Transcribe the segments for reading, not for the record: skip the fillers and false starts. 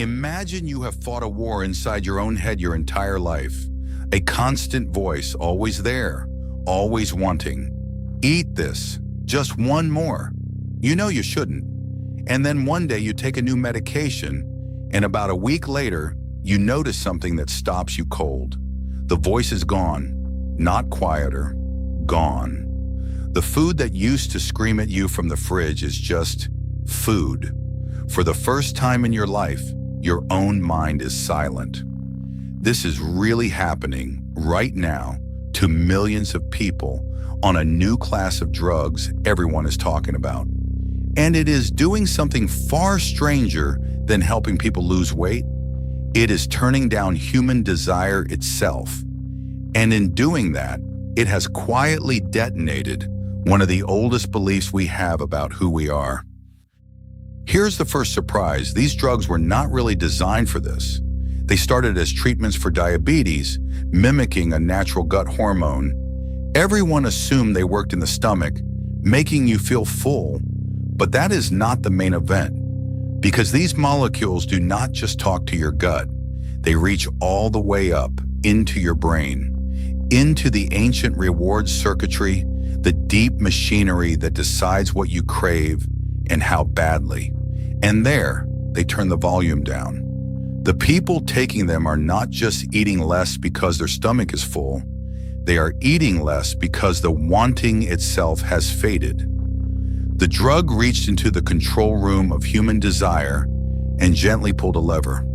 Imagine you have fought a war inside your own head your entire life. A constant voice, always there, always wanting. Eat this, just one more. You know you shouldn't. And then one day you take a new medication, and about a week later, you notice something that stops you cold. The voice is gone, not quieter, gone. The food that used to scream at you from the fridge is just food. For the first time in your life, your own mind is silent. This is really happening right now to millions of people on a new class of drugs everyone is talking about. And it is doing something far stranger than helping people lose weight. It is turning down human desire itself. And in doing that, it has quietly detonated one of the oldest beliefs we have about who we are. Here's the first surprise. These drugs were not really designed for this. They started as treatments for diabetes, mimicking a natural gut hormone. Everyone assumed they worked in the stomach, making you feel full. But that is not the main event, because these molecules do not just talk to your gut. They reach all the way up into your brain, into the ancient reward circuitry, the deep machinery that decides what you crave and how badly. And there, they turn the volume down. The people taking them are not just eating less because their stomach is full. They are eating less because the wanting itself has faded. The drug reached into the control room of human desire and gently pulled a lever.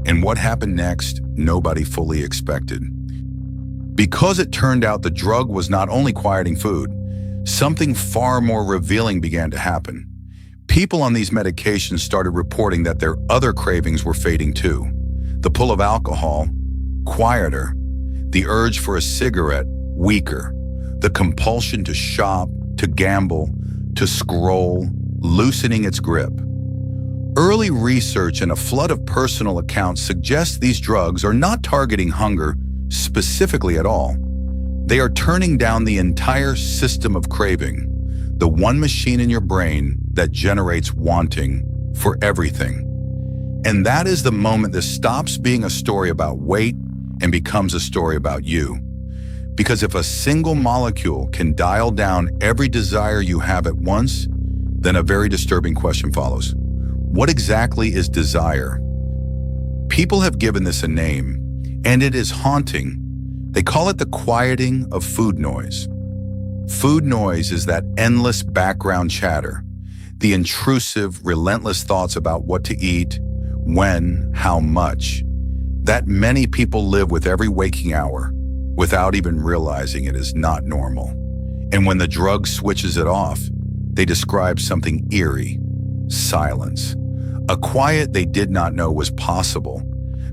And what happened next, nobody fully expected. Because it turned out the drug was not only quieting food, something far more revealing began to happen. People on these medications started reporting that their other cravings were fading too. The pull of alcohol, quieter. The urge for a cigarette, weaker. The compulsion to shop, to gamble, to scroll, loosening its grip. Early research and a flood of personal accounts suggest these drugs are not targeting hunger specifically at all. They are turning down the entire system of craving, the one machine in your brain that generates wanting for everything. And that is the moment this stops being a story about weight and becomes a story about you. Because if a single molecule can dial down every desire you have at once, then a very disturbing question follows. What exactly is desire? People have given this a name, and it is haunting. They call it the quieting of food noise. Food noise is that endless background chatter, the intrusive, relentless thoughts about what to eat, when, how much, that many people live with every waking hour without even realizing it is not normal. And when the drug switches it off, they describe something eerie, silence, a quiet they did not know was possible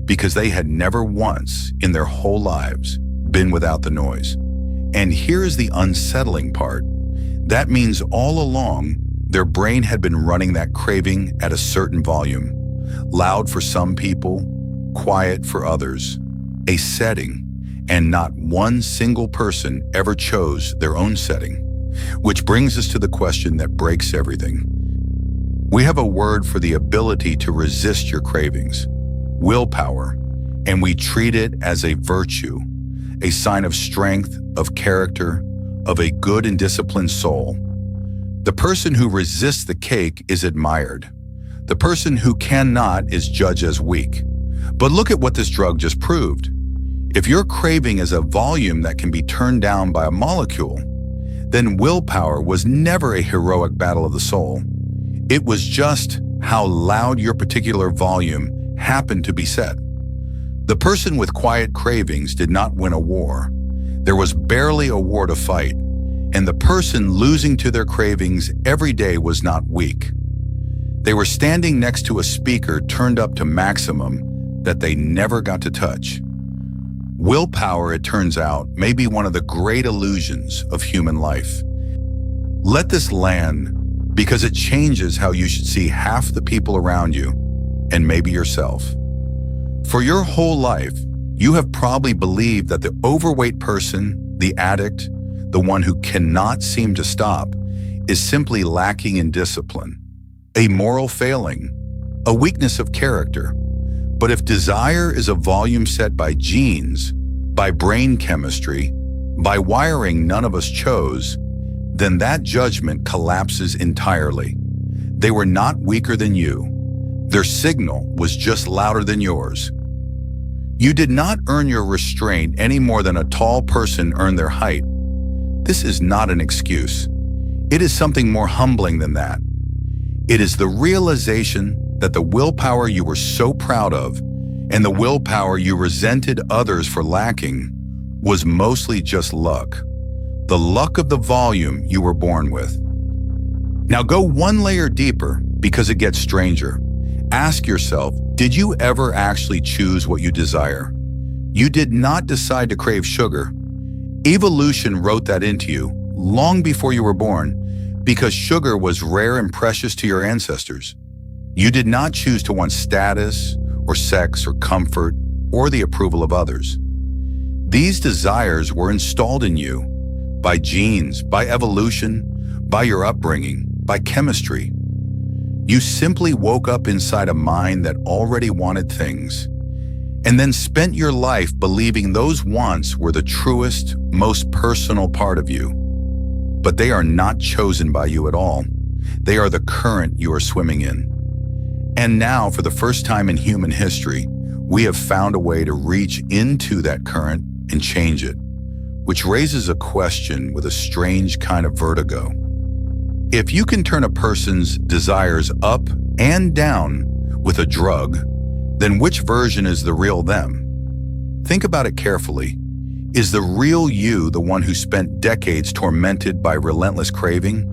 because they had never once in their whole lives been without the noise. And here's the unsettling part. That means all along, their brain had been running that craving at a certain volume, loud for some people, quiet for others, a setting, and not one single person ever chose their own setting. Which brings us to the question that breaks everything. We have a word for the ability to resist your cravings, willpower, and we treat it as a virtue, a sign of strength, of character, of a good and disciplined soul. The person who resists the cake is admired. The person who cannot is judged as weak. But look at what this drug just proved. If your craving is a volume that can be turned down by a molecule, then willpower was never a heroic battle of the soul. It was just how loud your particular volume happened to be set. The person with quiet cravings did not win a war. There was barely a war to fight, and the person losing to their cravings every day was not weak. They were standing next to a speaker turned up to maximum that they never got to touch. Willpower, it turns out, may be one of the great illusions of human life. Let this land, because it changes how you should see half the people around you, and maybe yourself. For your whole life, you have probably believed that the overweight person, the addict, the one who cannot seem to stop, is simply lacking in discipline, a moral failing, a weakness of character. But if desire is a volume set by genes, by brain chemistry, by wiring none of us chose, then that judgment collapses entirely. They were not weaker than you. Their signal was just louder than yours. You did not earn your restraint any more than a tall person earned their height. This is not an excuse. It is something more humbling than that. It is the realization that the willpower you were so proud of and the willpower you resented others for lacking was mostly just luck. The luck of the volume you were born with. Now go one layer deeper because it gets stranger. Ask yourself, did you ever actually choose what you desire? You did not decide to crave sugar. Evolution wrote that into you long before you were born because sugar was rare and precious to your ancestors. You did not choose to want status or sex or comfort or the approval of others. These desires were installed in you by genes, by evolution, by your upbringing, by chemistry. You simply woke up inside a mind that already wanted things, and then spent your life believing those wants were the truest, most personal part of you. But they are not chosen by you at all. They are the current you are swimming in. And now, for the first time in human history, we have found a way to reach into that current and change it, which raises a question with a strange kind of vertigo. If you can turn a person's desires up and down with a drug, then which version is the real them? Think about it carefully. Is the real you the one who spent decades tormented by relentless craving?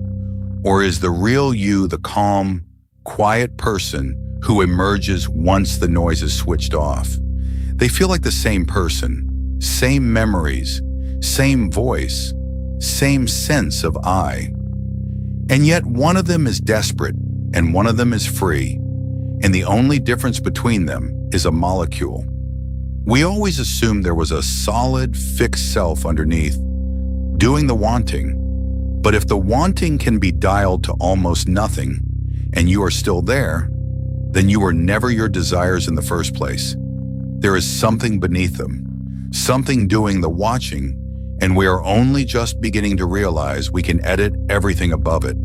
Or is the real you the calm, quiet person who emerges once the noise is switched off? They feel like the same person, same memories, same voice, same sense of I. And yet one of them is desperate and one of them is free, and the only difference between them is a molecule. We always assumed there was a solid, fixed self underneath, doing the wanting. But if the wanting can be dialed to almost nothing, and you are still there, then you were never your desires in the first place. There is something beneath them, something doing the watching, and we are only just beginning to realize we can edit everything above it.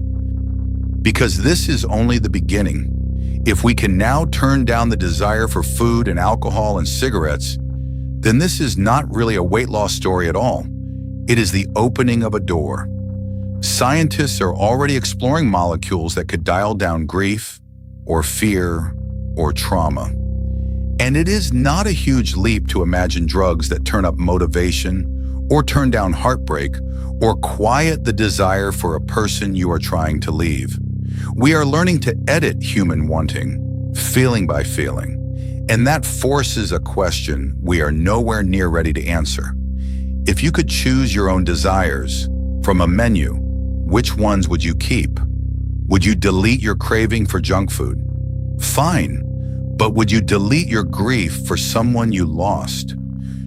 Because this is only the beginning. If we can now turn down the desire for food and alcohol and cigarettes, then this is not really a weight loss story at all. It is the opening of a door. Scientists are already exploring molecules that could dial down grief or fear or trauma. And it is not a huge leap to imagine drugs that turn up motivation or turn down heartbreak, or quiet the desire for a person you are trying to leave. We are learning to edit human wanting, feeling by feeling, and that forces a question we are nowhere near ready to answer. If you could choose your own desires from a menu, which ones would you keep? Would you delete your craving for junk food? Fine, but would you delete your grief for someone you lost?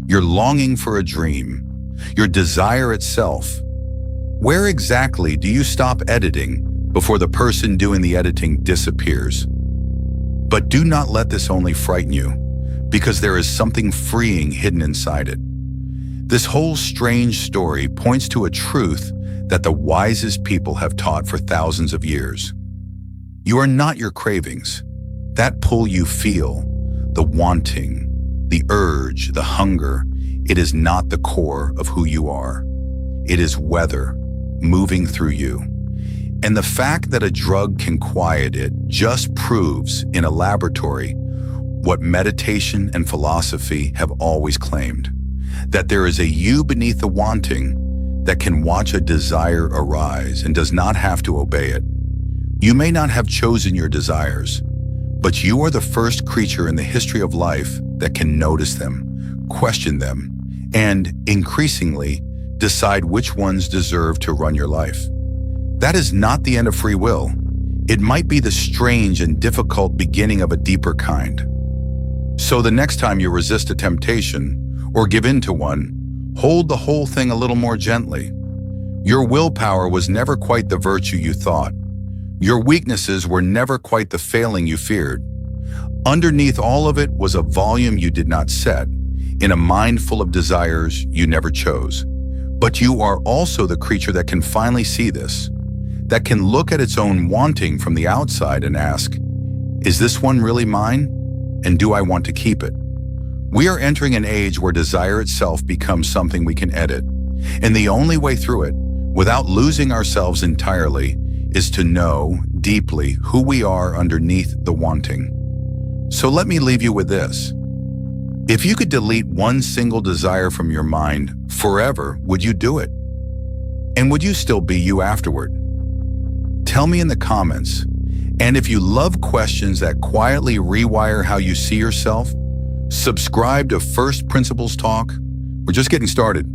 Your longing for a dream? Your desire itself? Where exactly do you stop editing before the person doing the editing disappears? But do not let this only frighten you, because there is something freeing hidden inside it. This whole strange story points to a truth that the wisest people have taught for thousands of years. You are not your cravings. That pull you feel, the wanting, the urge, the hunger, it is not the core of who you are. It is weather moving through you. And the fact that a drug can quiet it just proves in a laboratory what meditation and philosophy have always claimed, that there is a you beneath the wanting that can watch a desire arise and does not have to obey it. You may not have chosen your desires, but you are the first creature in the history of life that can notice them, question them, and, increasingly, decide which ones deserve to run your life. That is not the end of free will. It might be the strange and difficult beginning of a deeper kind. So the next time you resist a temptation or give in to one, hold the whole thing a little more gently. Your willpower was never quite the virtue you thought. Your weaknesses were never quite the failing you feared. Underneath all of it was a volume you did not set, in a mind full of desires you never chose. But you are also the creature that can finally see this, that can look at its own wanting from the outside and ask, is this one really mine? And do I want to keep it? We are entering an age where desire itself becomes something we can edit. And the only way through it, without losing ourselves entirely, is to know deeply who we are underneath the wanting. So let me leave you with this. If you could delete one single desire from your mind forever, would you do it? And would you still be you afterward? Tell me in the comments. And if you love questions that quietly rewire how you see yourself, subscribe to First Principles Talk. We're just getting started.